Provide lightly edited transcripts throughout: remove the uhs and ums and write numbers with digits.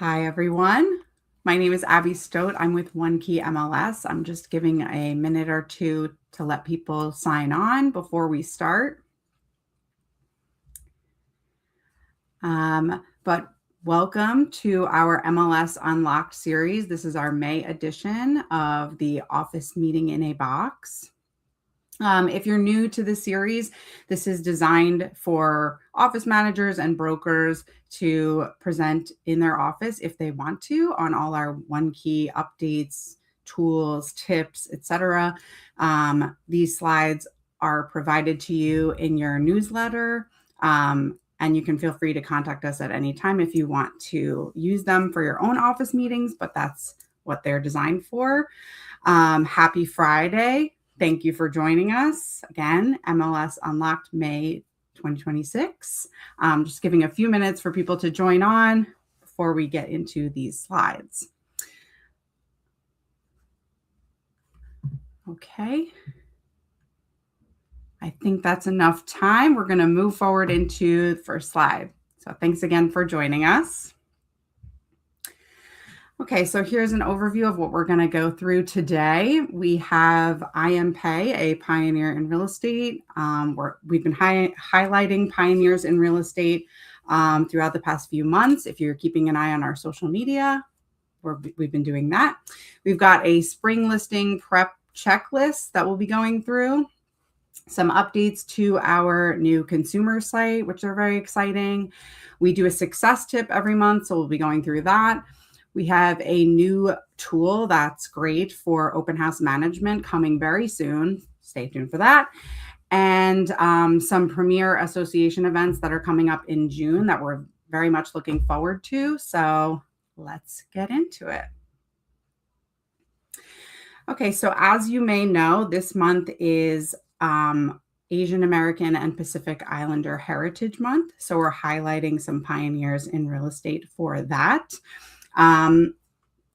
Hi, everyone. My name is Abby Stote. I'm with OneKey MLS. I'm just giving a minute or two to let people sign on before we start. But welcome to our MLS Unlocked series. This is our May edition of the Office Meeting in a Box. If you're new to the series, this is designed for office managers and brokers to present in their office if they want to on all our OneKey updates, tools, tips, etc. These slides are provided to you in your newsletter, and you can feel free to contact us at any time if you want to use them for your own office meetings, but that's what they're designed for. Happy Friday. Thank you for joining us again, MLS Unlocked May 2026. Just giving a few minutes for people to join on before we get into these slides. Okay. I think that's enough time. We're going to move forward into the first slide. So thanks again for joining us. Okay, so here's an overview of what we're going to go through today. We have IMPay, a pioneer in real estate. We've been highlighting pioneers in real estate throughout the past few months. If you're keeping an eye on our social media, we've been doing that. We've got a spring listing prep checklist that we'll be going through. Some updates to our new consumer site, which are very exciting. We do a success tip every month, so we'll be going through that. We have a new tool that's great for open house management coming very soon. Stay tuned for that. And some premier association events that are coming up in June that we're very much looking forward to. So let's get into it. Okay, so as you may know, this month is Asian American and Pacific Islander Heritage Month. So we're highlighting some pioneers in real estate for that.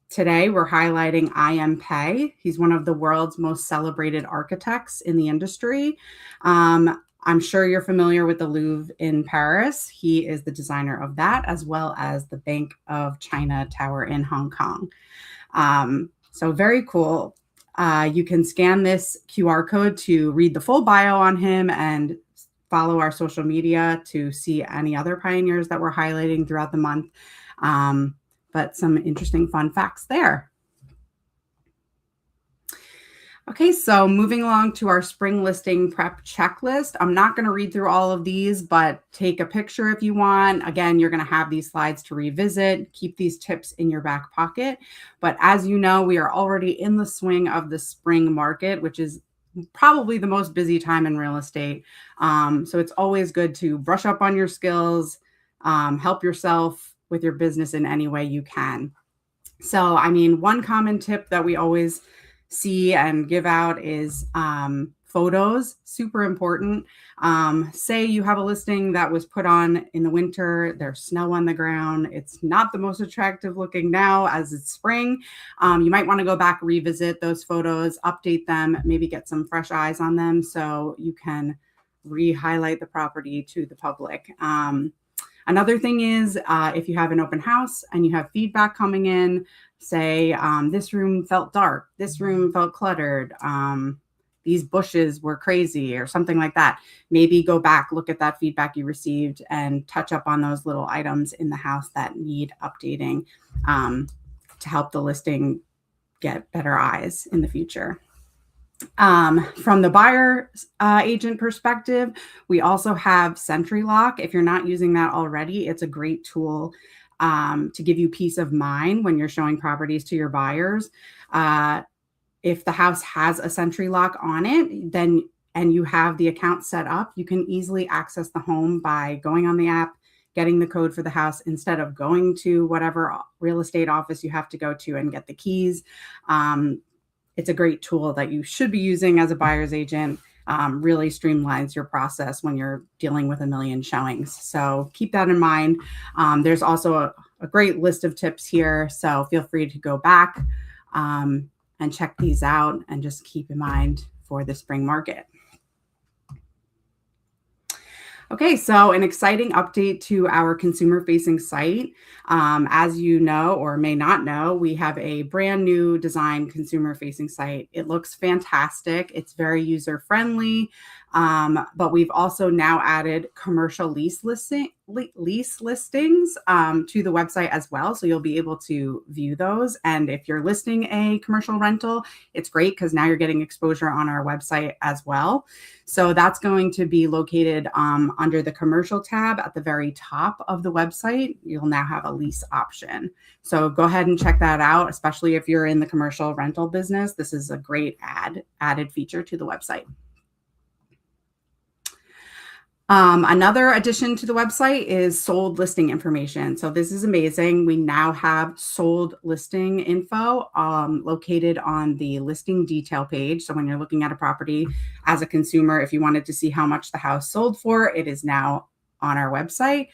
Today, we're highlighting IMPay. He's one of the world's most celebrated architects in the industry. I'm sure you're familiar with the Louvre in Paris. He is the designer of that, as well as the Bank of China Tower in Hong Kong. So very cool. You can scan this QR code to read the full bio on him and follow our social media to see any other pioneers that we're highlighting throughout the month. But some interesting fun facts there. Okay, so moving along to our spring listing prep checklist. I'm not going to read through all of these, but take a picture if you want. Again, you're going to have these slides to revisit. Keep these tips in your back pocket. But as you know, we are already in the swing of the spring market, which is probably the most busy time in real estate. So it's always good to brush up on your skills, help yourself with your business in any way you can. So, I mean, one common tip that we always see and give out is photos, super important. Say you have a listing that was put on in the winter, there's snow on the ground. It's not the most attractive looking now as it's spring. You might want to go back, revisit those photos, update them, maybe get some fresh eyes on them so you can re-highlight the property to the public. Another thing is if you have an open house and you have feedback coming in, say this room felt dark, this room felt cluttered, these bushes were crazy or something like that. Maybe go back, look at that feedback you received and touch up on those little items in the house that need updating to help the listing get better eyes in the future. From the buyer agent perspective, we also have Sentry Lock. If you're not using that already, it's a great tool to give you peace of mind when you're showing properties to your buyers. If the house has a Sentry Lock on it, then and you have the account set up, you can easily access the home by going on the app, getting the code for the house instead of going to whatever real estate office you have to go to and get the keys. It's a great tool that you should be using as a buyer's agent. Really streamlines your process when you're dealing with a million showings. So keep that in mind. There's also a great list of tips here. So feel free to go back and check these out and just keep in mind for the spring market. Okay, so an exciting update to our consumer-facing site. As you know or may not know, we have a brand new design consumer-facing site. It looks fantastic. It's very user-friendly, but we've also now added commercial lease listings to the website as well. So you'll be able to view those. And if you're listing a commercial rental, it's great because now you're getting exposure on our website as well. So that's going to be located under the commercial tab at the very top of the website. You'll now have a lease option. So go ahead and check that out, especially if you're in the commercial rental business. This is a great added feature to the website. Another addition to the website is sold listing information. So this is amazing. We now have sold listing info located on the listing detail page. So when you're looking at a property as a consumer, if you wanted to see how much the house sold for, it is now on our website.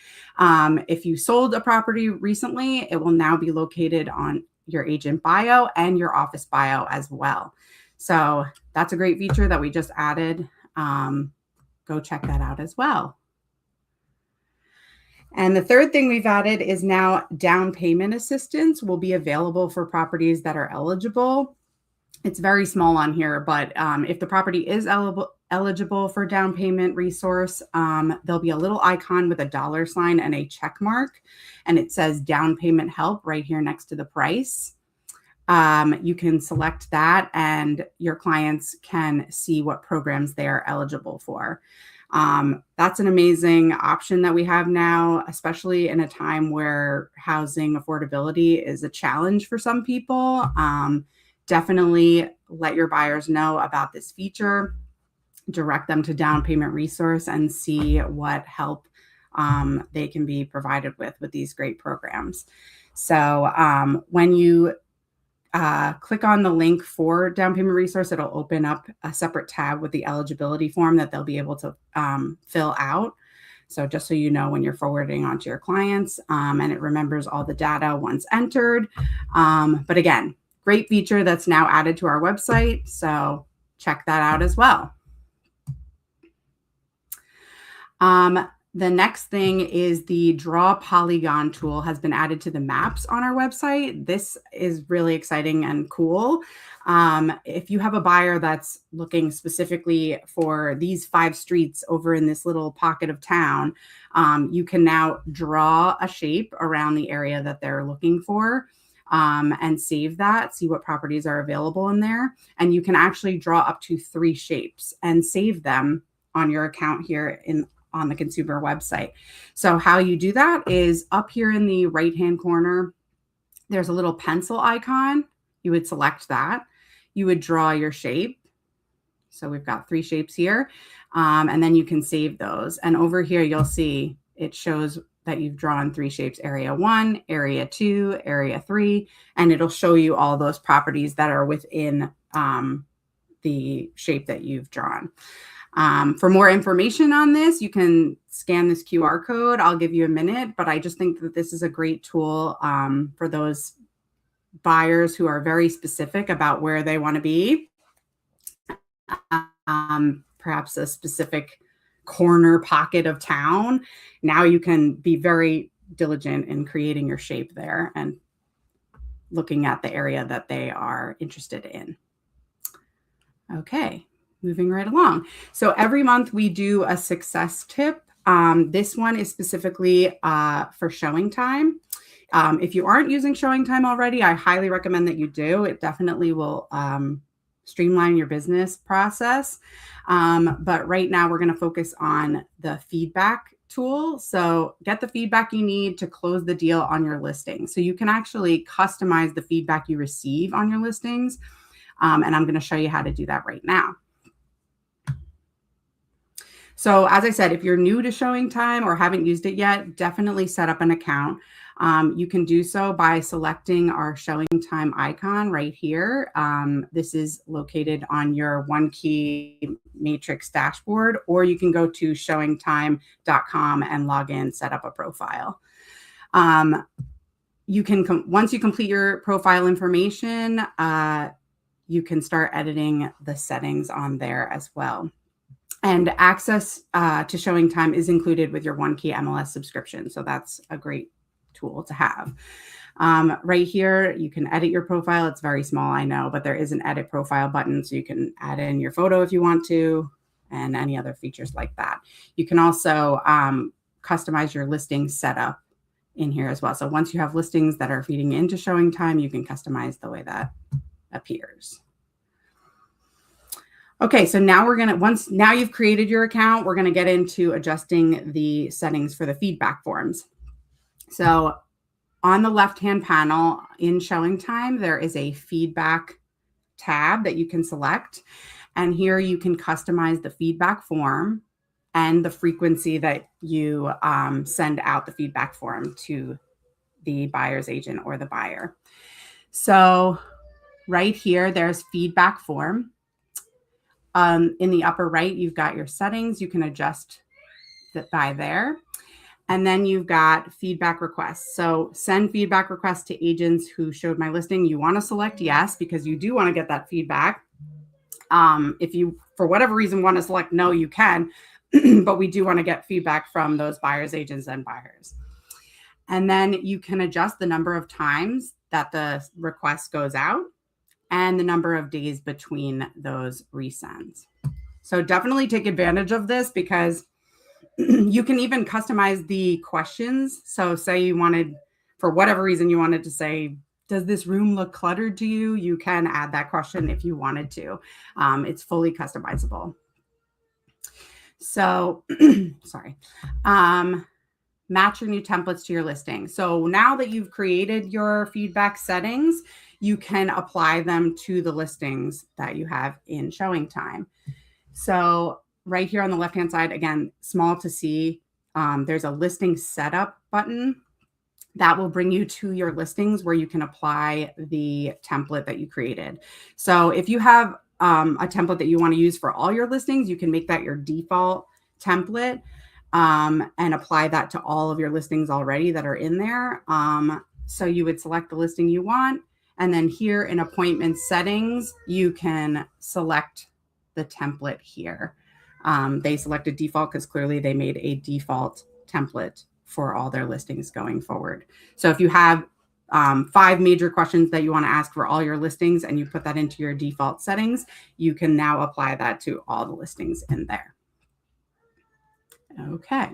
If you sold a property recently, it will now be located on your agent bio and your office bio as well. So that's a great feature that we just added. Go check that out as well. And the third thing we've added is now down payment assistance will be available for properties that are eligible. It's very small on here, but if the property is eligible for down payment resource, there'll be a little icon with a $sign and a check mark, and it says down payment help right here next to the price. You can select that and your clients can see what programs they are eligible for. That's an amazing option that we have now, especially in a time where housing affordability is a challenge for some people. Definitely let your buyers know about this feature, direct them to down payment resource and see what help they can be provided with these great programs. So when you click on the link for down payment resource, it'll open up a separate tab with the eligibility form that they'll be able to fill out. So just so you know when you're forwarding onto your clients, and it remembers all the data once entered. But again, great feature that's now added to our website. So check that out as well. The next thing is the draw polygon tool has been added to the maps on our website. This is really exciting and cool. If you have a buyer that's looking specifically for these 5 streets over in this little pocket of town, you can now draw a shape around the area that they're looking for. And save that, see what properties are available in there. And you can actually draw up to 3 shapes and save them on your account here on the consumer website. So how you do that is up here in the right-hand corner, there's a little pencil icon. You would select that. You would draw your shape. So we've got 3 shapes here. And then you can save those. And over here, you'll see it shows that you've drawn 3 shapes, area 1, area 2, area 3, and it'll show you all those properties that are within the shape that you've drawn. For more information on this, you can scan this QR code. I'll give you a minute, but I just think that this is a great tool for those buyers who are very specific about where they want to be. Perhaps a specific corner pocket of town. Now you can be very diligent in creating your shape there and looking at the area that they are interested in. Okay. Moving right along. So every month we do a success tip. This one is specifically for showing time. If you aren't using showing time already, I highly recommend that you do. It definitely will streamline your business process. But right now we're going to focus on the feedback tool. So get the feedback you need to close the deal on your listing. So you can actually customize the feedback you receive on your listings. And I'm going to show you how to do that right now. So as I said, if you're new to Showing Time or haven't used it yet, definitely set up an account. You can do so by selecting our Showing Time icon right here. This is located on your OneKey Matrix dashboard, or you can go to showingtime.com and log in, set up a profile. You can, once you complete your profile information, you can start editing the settings on there as well. And access to showing time is included with your OneKey MLS subscription. So that's a great tool to have. Right here, you can edit your profile. It's very small, I know, but there is an edit profile button. So you can add in your photo if you want to, and any other features like that. You can also customize your listing setup in here as well. So once you have listings that are feeding into showing time, you can customize the way that appears. Okay, so now now you've created your account, we're going to get into adjusting the settings for the feedback forms. So on the left-hand panel in showing time, there is a feedback tab that you can select. And here you can customize the feedback form and the frequency that you send out the feedback form to the buyer's agent or the buyer. So right here, there's feedback form. In the upper right, you've got your settings. You can adjust that by there. And then you've got feedback requests. So send feedback requests to agents who showed my listing. You want to select yes, because you do want to get that feedback. If you, for whatever reason, want to select no, you can, but we do want to get feedback from those buyers, agents, and buyers. And then you can adjust the number of times that the request goes out and the number of days between those resends. So definitely take advantage of this, because you can even customize the questions. So say you wanted, for whatever reason, you wanted to say, does this room look cluttered to you? You can add that question if you wanted to. It's fully customizable. So, sorry. Match your new templates to your listing. So now that you've created your feedback settings, you can apply them to the listings that you have in showing time. So right here on the left-hand side, again, small to see, there's a listing setup button that will bring you to your listings where you can apply the template that you created. So if you have a template that you want to use for all your listings, you can make that your default template and apply that to all of your listings already that are in there. So you would select the listing you want, and then here in appointment settings, you can select the template here. They selected default because clearly they made a default template for all their listings going forward. So if you have 5 major questions that you want to ask for all your listings and you put that into your default settings, you can now apply that to all the listings in there. Okay.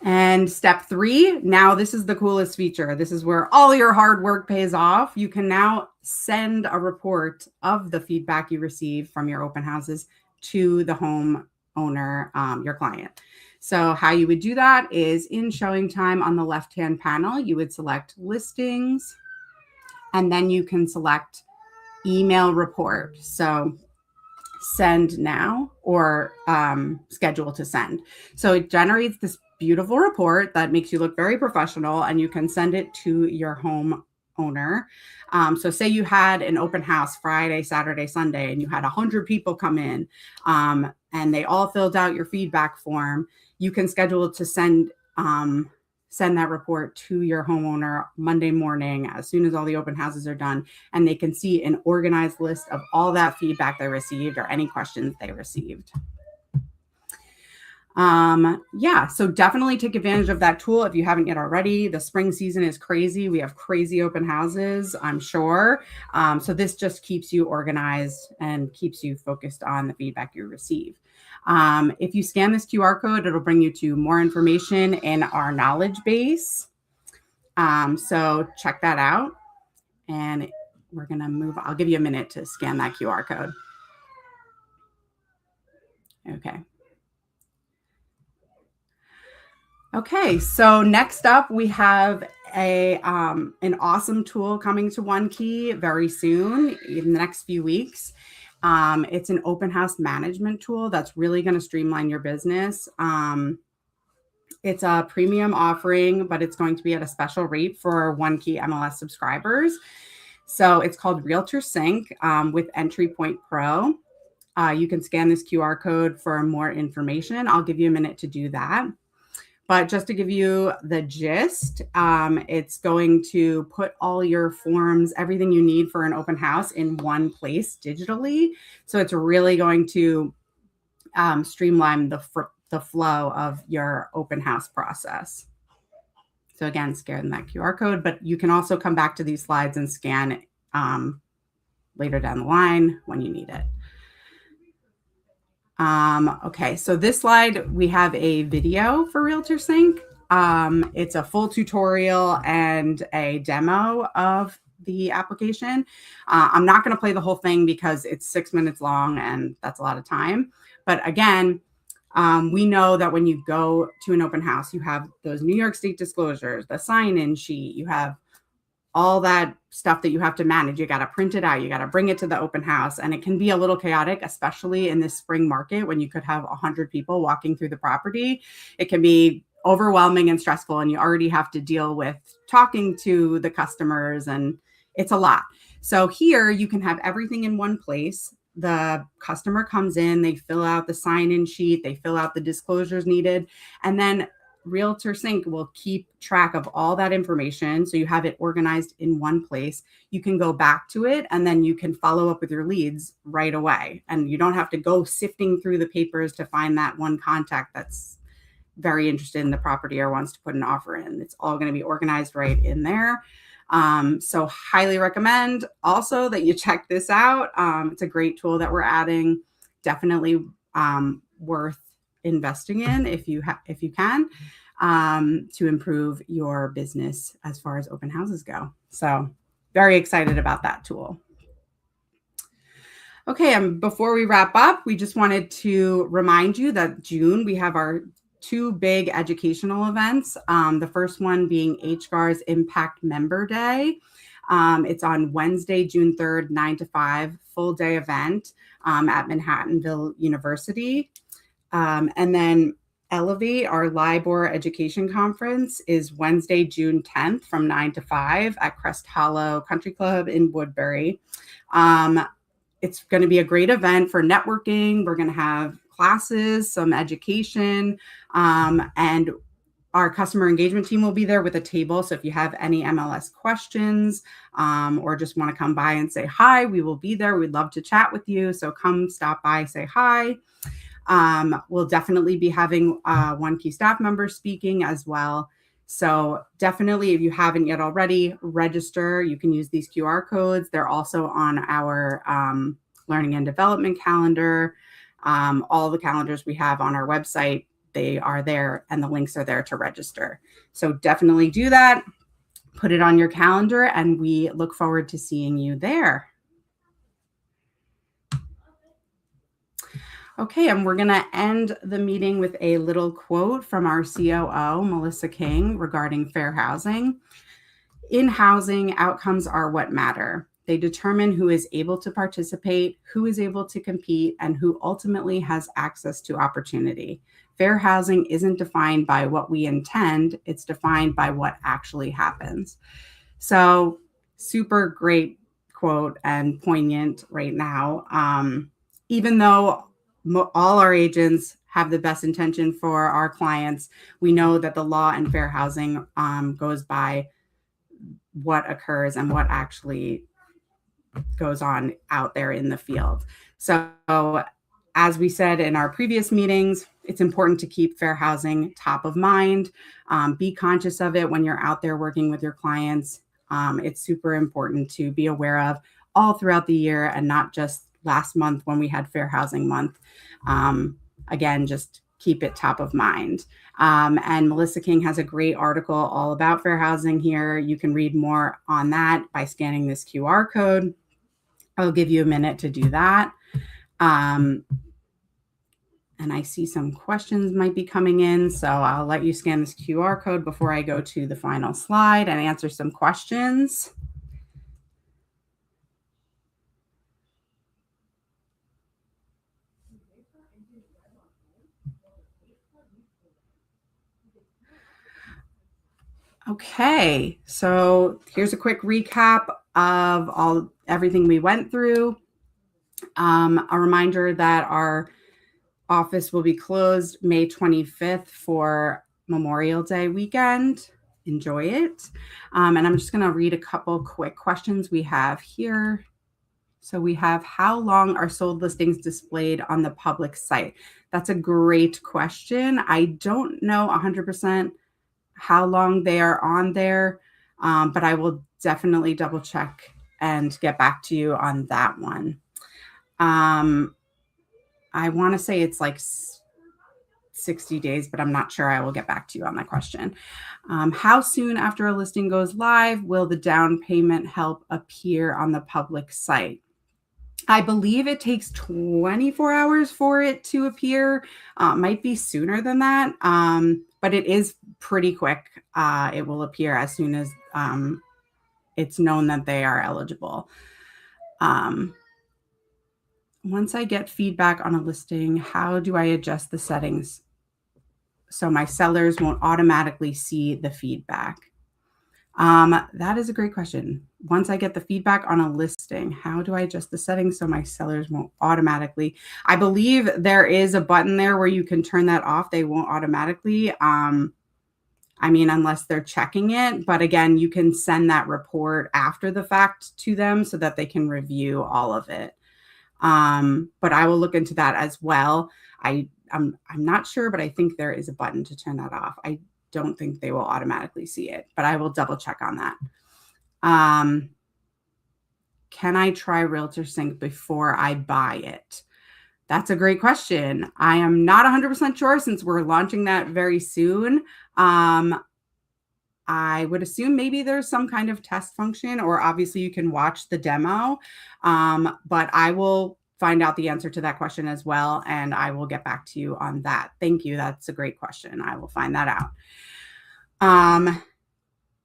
And step 3, now this is the coolest feature. This is where all your hard work pays off. You can now send a report of the feedback you receive from your open houses to the homeowner, your client. So how you would do that is in showing time on the left-hand panel, you would select listings, and then you can select email report. So send now or schedule to send. So it generates this beautiful report that makes you look very professional, and you can send it to your home owner. So say you had an open house Friday, Saturday, Sunday, and you had 100 people come in and they all filled out your feedback form. You can schedule to send that report to your homeowner Monday morning as soon as all the open houses are done, and they can see an organized list of all that feedback they received or any questions they received. Yeah, so definitely take advantage of that tool if you haven't yet already. The spring season is crazy. We have crazy open houses, I'm sure. So this just keeps you organized and keeps you focused on the feedback you receive. If you scan this QR code, it'll bring you to more information in our knowledge base. So check that out. And we're going to move. I'll give you a minute to scan that QR code. Okay. Okay, so next up we have an awesome tool coming to OneKey very soon in the next few weeks. It's an open house management tool that's really going to streamline your business. It's a premium offering, but it's going to be at a special rate for OneKey MLS subscribers. So it's called Realtor Sync with Entry Point Pro. You can scan this QR code for more information. I'll give you a minute to do that. But just to give you the gist, it's going to put all your forms, everything you need for an open house in one place digitally. So it's really going to streamline the flow of your open house process. So again, scan that QR code, but you can also come back to these slides and scan it later down the line when you need it. Okay, so this slide, we have a video for Realtor Sync. It's a full tutorial and a demo of the application. I'm not going to play the whole thing because it's 6 minutes long and that's a lot of time. But again, we know that when you go to an open house, you have those New York State disclosures, the sign-in sheet, you have all that stuff that you have to manage. You got to print it out. You got to bring it to the open house. And it can be a little chaotic, especially in this spring market when you could have 100 people walking through the property. It can be overwhelming and stressful. And you already have to deal with talking to the customers. And it's a lot. So here you can have everything in one place. The customer comes in, they fill out the sign-in sheet, they fill out the disclosures needed. And then Realtor Sync will keep track of all that information. So you have it organized in one place. You can go back to it and then you can follow up with your leads right away. And you don't have to go sifting through the papers to find that one contact that's very interested in the property or wants to put an offer in. It's all going to be organized right in there. So highly recommend also that you check this out. It's a great tool that we're adding. Definitely worth investing in if you can, to improve your business as far as open houses go. So very excited about that tool. Okay, before we wrap up, we just wanted to remind you that June we have our 2 big educational events. The first one being HGAR's Impact Member Day. It's on Wednesday, June 3rd, 9 to 5, full day event at Manhattanville University. And then Elevate, our LIBOR education conference, is Wednesday, June 10th from 9 to 5 at Crest Hollow Country Club in Woodbury. It's going to be a great event for networking. We're going to have classes, some education, and our customer engagement team will be there with a table. So if you have any MLS questions or just want to come by and say hi, we will be there. We'd love to chat with you. So come stop by, say hi. We'll definitely be having OneKey staff members speaking as well. So definitely, if you haven't yet already, register. You can use these QR codes. They're also on our learning and development calendar. All the calendars we have on our website, they are there and the links are there to register. So definitely do that. Put it on your calendar and we look forward to seeing you there. Okay, and we're going to end the meeting with a little quote from our COO, Melissa King, regarding fair housing. In housing, outcomes are what matter. They determine who is able to participate, who is able to compete, and who ultimately has access to opportunity. Fair housing isn't defined by what we intend, it's defined by what actually happens. So, super great quote and poignant right now. Even though all our agents have the best intention for our clients, we know that the law and fair housing goes by what occurs and what actually goes on out there in the field. So as we said in our previous meetings, it's important to keep fair housing top of mind. Be conscious of it when you're out there working with your clients. It's super important to be aware of all throughout the year and not just last month when we had Fair Housing Month. Again, just keep it top of mind. And Melissa King has a great article all about fair housing here. You can read more on that by scanning this QR code. I'll give you a minute to do that. And I see some questions might be coming in, so I'll let you scan this QR code before I go to the final slide and answer some questions. Okay, so here's a quick recap of everything we went through. A reminder that our office will be closed May 25th for Memorial Day weekend. Enjoy it. And I'm just going to read a couple quick questions we have here. So we have, how long are sold listings displayed on the public site? That's a great question. I don't know 100% how long they are on there, but I will definitely double check and get back to you on that one. I want to say it's like 60 days, but I'm not sure. I will get back to you on that question. How soon after a listing goes live will the down payment help appear on the public site? I believe it takes 24 hours for it to appear. Might be sooner than that, but it is pretty quick. It will appear as soon as it's known that they are eligible. Once I get feedback on a listing, how do I adjust the settings so my sellers won't automatically see the feedback? That is a great question. Once I get the feedback on a listing, how do I adjust the settings so my sellers won't automatically? I believe there is a button there where you can turn that off. They won't automatically. I mean, unless they're checking it. But again, you can send that report after the fact to them so that they can review all of it. But I will look into that as well. I'm not sure, but I think there is a button to turn that off. I don't think they will automatically see it, but I will double check on that. Can I try Realtor Sync before I buy it? That's a great question. I am not 100% sure since we're launching that very soon. I would assume maybe there's some kind of test function, or obviously you can watch the demo, but I will find out the answer to that question as well, and I will get back to you on that. Thank you. That's a great question. I will find that out.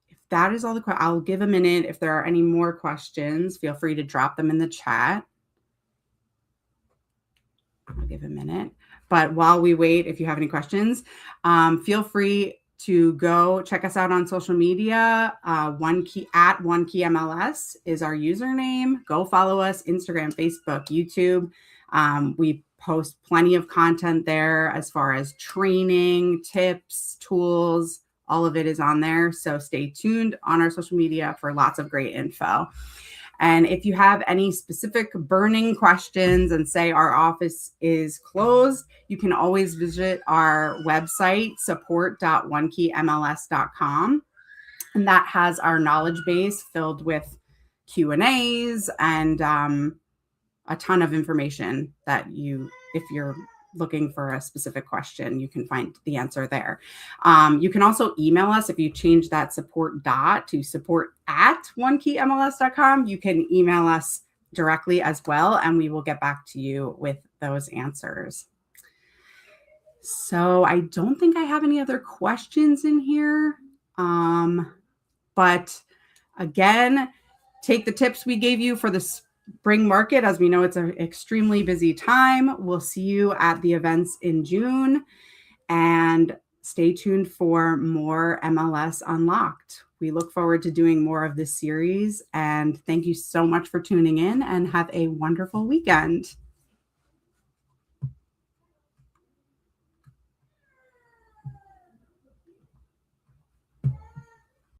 If that is all the questions, I'll give a minute. If there are any more questions, feel free to drop them in the chat. I'll give a minute. But while we wait, if you have any questions, feel free to go check us out on social media. OneKey at OneKey MLS is our username. Go follow us, Instagram, Facebook, YouTube. We post plenty of content there as far as training, tips, tools, all of it is on there. So stay tuned on our social media for lots of great info. And if you have any specific burning questions and say our office is closed, you can always visit our website, support.onekeymls.com. And that has our knowledge base filled with Q&As and a ton of information that if you're looking for a specific question, you can find the answer there. You can also email us if you change that support to support@onekeymls.com. You can email us directly as well, and we will get back to you with those answers. So I don't think I have any other questions in here. But again, take the tips we gave you for the spring market, as we know it's an extremely busy time. We'll see you at the events in June, and stay tuned for more MLS Unlocked. We look forward to doing more of this series, and thank you so much for tuning in, and have a wonderful weekend.